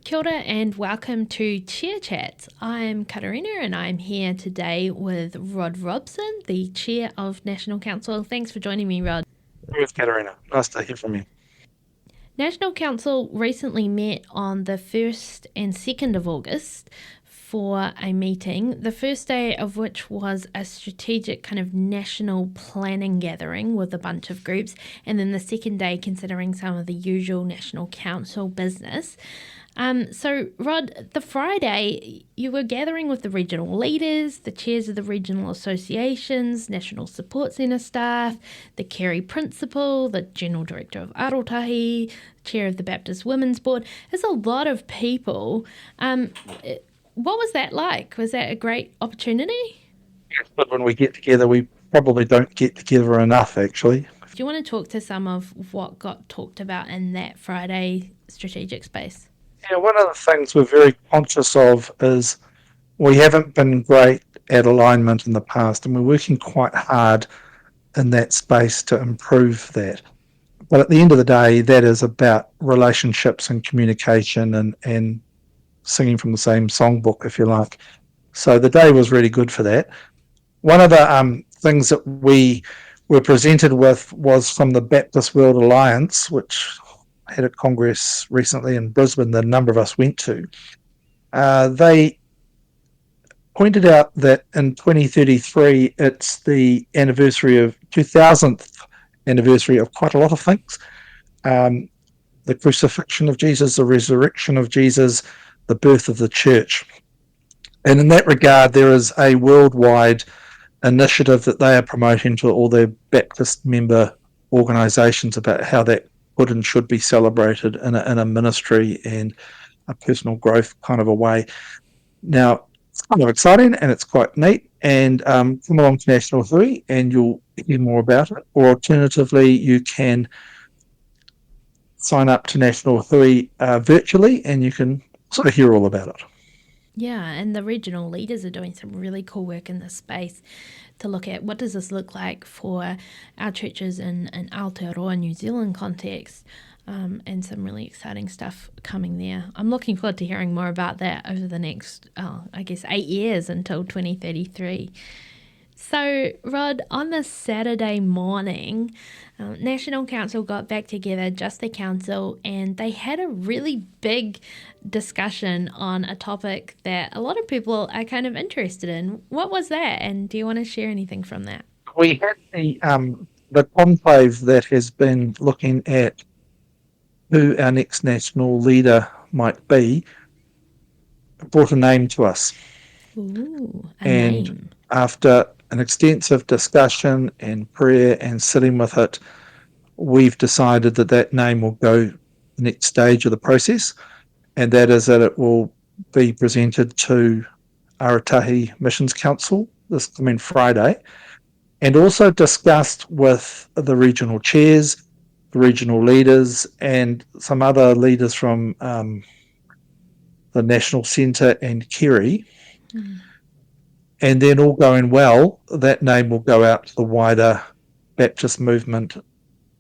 Kia ora and welcome to Chair Chats. I'm Katarina and I'm here today with Rod Robson, the Chair of National Council. Thanks for joining me, Rod. Thanks, Katarina. Nice to hear from you. National Council recently met on the 1st and 2nd of August for a meeting, the first day of which was a strategic kind of national planning gathering with a bunch of groups, and then the second day considering some of the usual National Council business. So, Rod, the Friday, you were gathering with the regional leaders, the chairs of the regional associations, National Support Centre staff, the Kerry Principal, the General Director of Arotahi, Chair of the Baptist Women's Board. There's a lot of people. What was that like? Was that a great opportunity? But when we get together, we probably don't get together enough, actually. Do you want to talk to some of what got talked about in that Friday strategic space? Yeah, one of the things we're very conscious of is we haven't been great at alignment in the past, and we're working quite hard in that space to improve that. But at the end of the day, that is about relationships and communication and singing from the same songbook, if you like. So the day was really good for that. One of the things that we were presented with was from the Baptist World Alliance, which had a congress recently in Brisbane that a number of us went to. They pointed out that in 2033, it's the 2000th anniversary of quite a lot of things. The crucifixion of Jesus, the resurrection of Jesus, the birth of the church. And in that regard, there is a worldwide initiative that they are promoting to all their Baptist member organisations about how that could and should be celebrated in a ministry and a personal growth kind of a way. Now, it's kind of exciting and it's quite neat, and come along to National Hui and you'll hear more about it. Or alternatively, you can sign up to National Hui virtually and you can sort of hear all about it. Yeah, and the regional leaders are doing some really cool work in this space to look at what does this look like for our churches in Aotearoa, New Zealand context, and some really exciting stuff coming there. I'm looking forward to hearing more about that over the next, 8 years until 2033. So, Rod, on the Saturday morning, National Council got back together, just the council, and they had a really big discussion on a topic that a lot of people are kind of interested in. What was that? And do you want to share anything from that? We had the conclave that has been looking at who our next national leader might be, brought a name to us. Ooh, and name. After an extensive discussion and prayer and sitting with it, we've decided that name will go the next stage of the process, and that is that it will be presented to Arotahi Missions Council this coming Friday, and also discussed with the regional chairs, the regional leaders, and some other leaders from the National Centre and Kerry. And then, all going well, that name will go out to the wider Baptist movement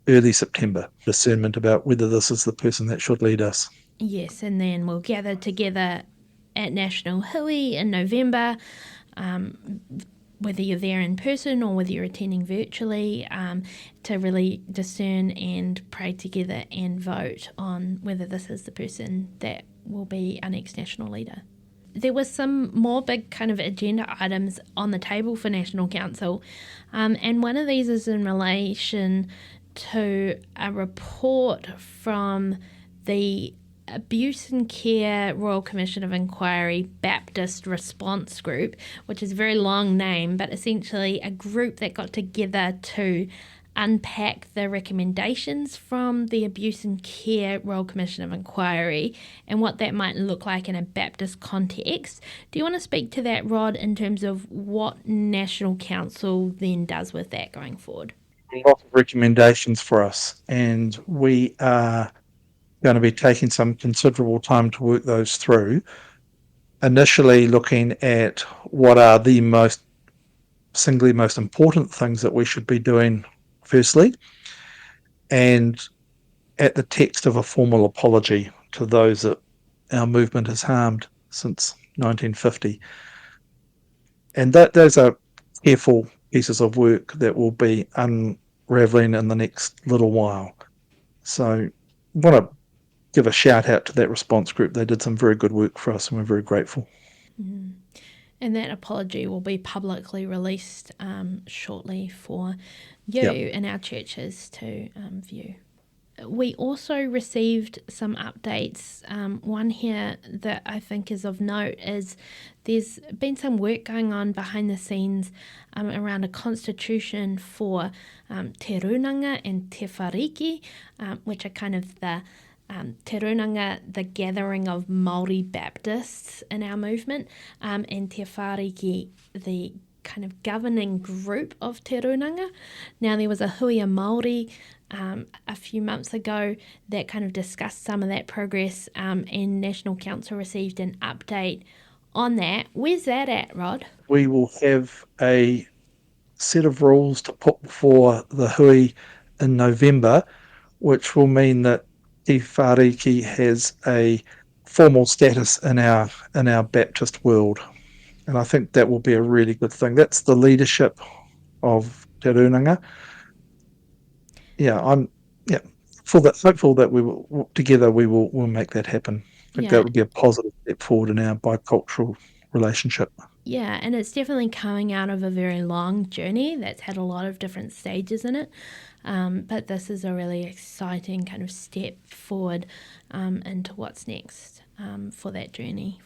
early September. Discernment about whether this is the person that should lead us. Yes, and then we'll gather together at National Hui in November, whether you're there in person or whether you're attending virtually, to really discern and pray together and vote on whether this is the person that will be our next national leader. There was some more big kind of agenda items on the table for National Council, and one of these is in relation to a report from the Abuse and Care Royal Commission of Inquiry Baptist Response Group, which is a very long name, but essentially a group that got together to unpack the recommendations from the Abuse and Care Royal Commission of Inquiry and what that might look like in a Baptist context. Do you want to speak to that, Rod, in terms of what National Council then does with that going forward? A lot of recommendations for us, and we are going to be taking some considerable time to work those through. Initially looking at what are the most important things that we should be doing firstly, and at the text of a formal apology to those that our movement has harmed since 1950. And those are careful pieces of work that will be unraveling in the next little while. So I want to give a shout out to that response group. They did some very good work for us and we're very grateful. Mm. And that apology will be publicly released shortly for you and our churches to view. We also received some updates. One here that I think is of note is there's been some work going on behind the scenes around a constitution for te runanga and te whāriki, which are kind of the te runanga, the gathering of Māori Baptists in our movement, and te whāriki, the kind of governing group of te runanga. Now, there was a hui a Māori a few months ago that kind of discussed some of that progress, and National Council received an update on that. Where's that at, Rod? We will have a set of rules to put before the hui in November, which will mean that te whāriki has a formal status in our Baptist world. And I think that will be a really good thing. That's the leadership of te runanga. I'm hopeful that we will together we'll make that happen. I think that would be a positive step forward in our bicultural relationship. Yeah, and it's definitely coming out of a very long journey that's had a lot of different stages in it. But this is a really exciting kind of step forward into what's next for that journey.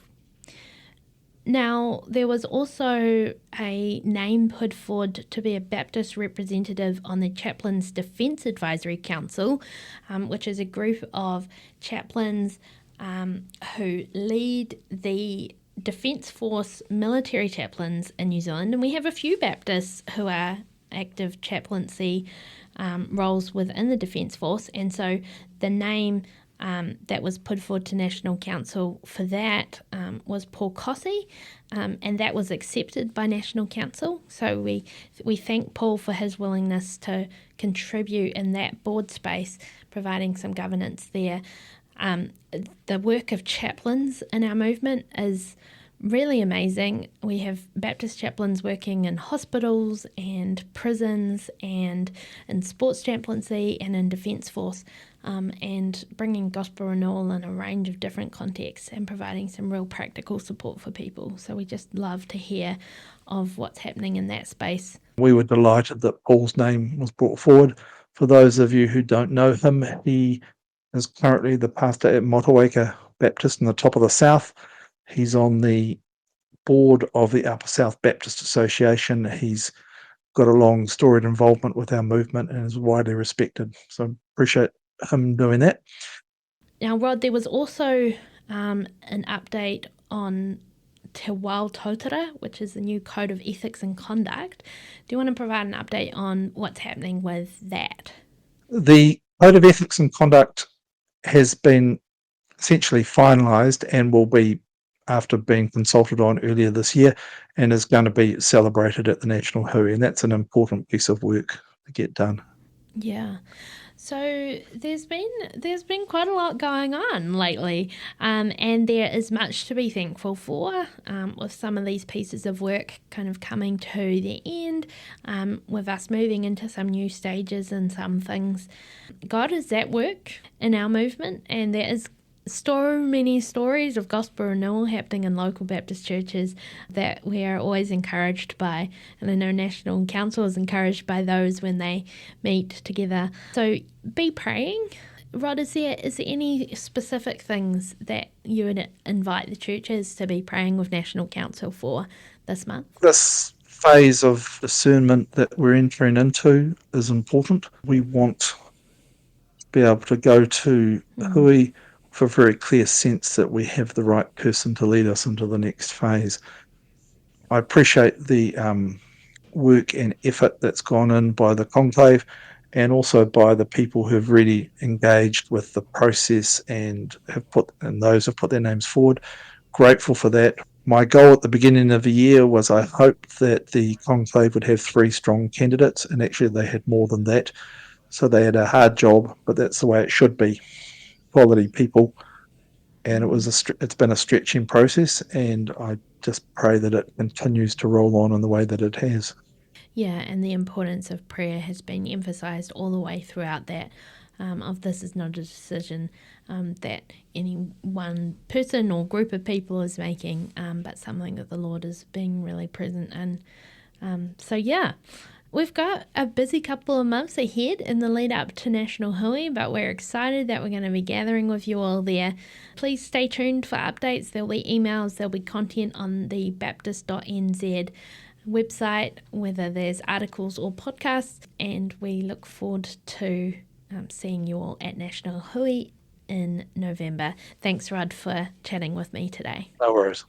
Now, there was also a name put forward to be a Baptist representative on the Chaplains Defence Advisory Council, which is a group of chaplains who lead the Defence Force military chaplains in New Zealand. And we have a few Baptists who are active chaplaincy roles within the Defence Force. And so the name that was put forward to National Council for that was Paul Cossey, and that was accepted by National Council. So we thank Paul for his willingness to contribute in that board space, providing some governance there. The work of chaplains in our movement is really amazing. We have Baptist chaplains working in hospitals and prisons and in sports chaplaincy and in Defence Force, and bringing gospel renewal in a range of different contexts and providing some real practical support for people. So we just love to hear of what's happening in that space. We were delighted that Paul's name was brought forward. For those of you who don't know him, he is currently the pastor at Motueka Baptist in the top of the South. He's on the board of the Upper South Baptist Association. He's got a long storied involvement with our movement and is widely respected. So appreciate him doing that. Now, Rod, there was also an update on Te Wao Tōtara, which is the new Code of Ethics and Conduct. Do you want to provide an update on what's happening with that? The Code of Ethics and Conduct has been essentially finalised and will be, after being consulted on earlier this year, and is going to be celebrated at the National Hui, and that's an important piece of work to get done. Yeah. So there's been quite a lot going on lately, and there is much to be thankful for with some of these pieces of work kind of coming to the end, with us moving into some new stages and some things. God is at work in our movement, and there is so many stories of gospel renewal happening in local Baptist churches that we are always encouraged by, and I know National Council is encouraged by those when they meet together. So be praying. Rod, is there any specific things that you would invite the churches to be praying with National Council for this month? This phase of discernment that we're entering into is important. We want to be able to go to hui for a very clear sense that we have the right person to lead us into the next phase. I appreciate the work and effort that's gone in by the conclave and also by the people who have really engaged with the process and those have put their names forward. Grateful for that. My goal at the beginning of the year was I hoped that the conclave would have 3 strong candidates, and actually they had more than that. So they had a hard job, but that's the way it should be. Quality people. and it's been a stretching process, and I just pray that it continues to roll on in the way that it has. Yeah, and the importance of prayer has been emphasised all the way throughout that. Of this is not a decision that any one person or group of people is making, but something that the Lord is being really present in. So yeah, we've got a busy couple of months ahead in the lead up to National Hui, but we're excited that we're going to be gathering with you all there. Please stay tuned for updates. There'll be emails, there'll be content on the baptist.nz website, whether there's articles or podcasts, and we look forward to seeing you all at National Hui in November. Thanks, Rod, for chatting with me today. No worries.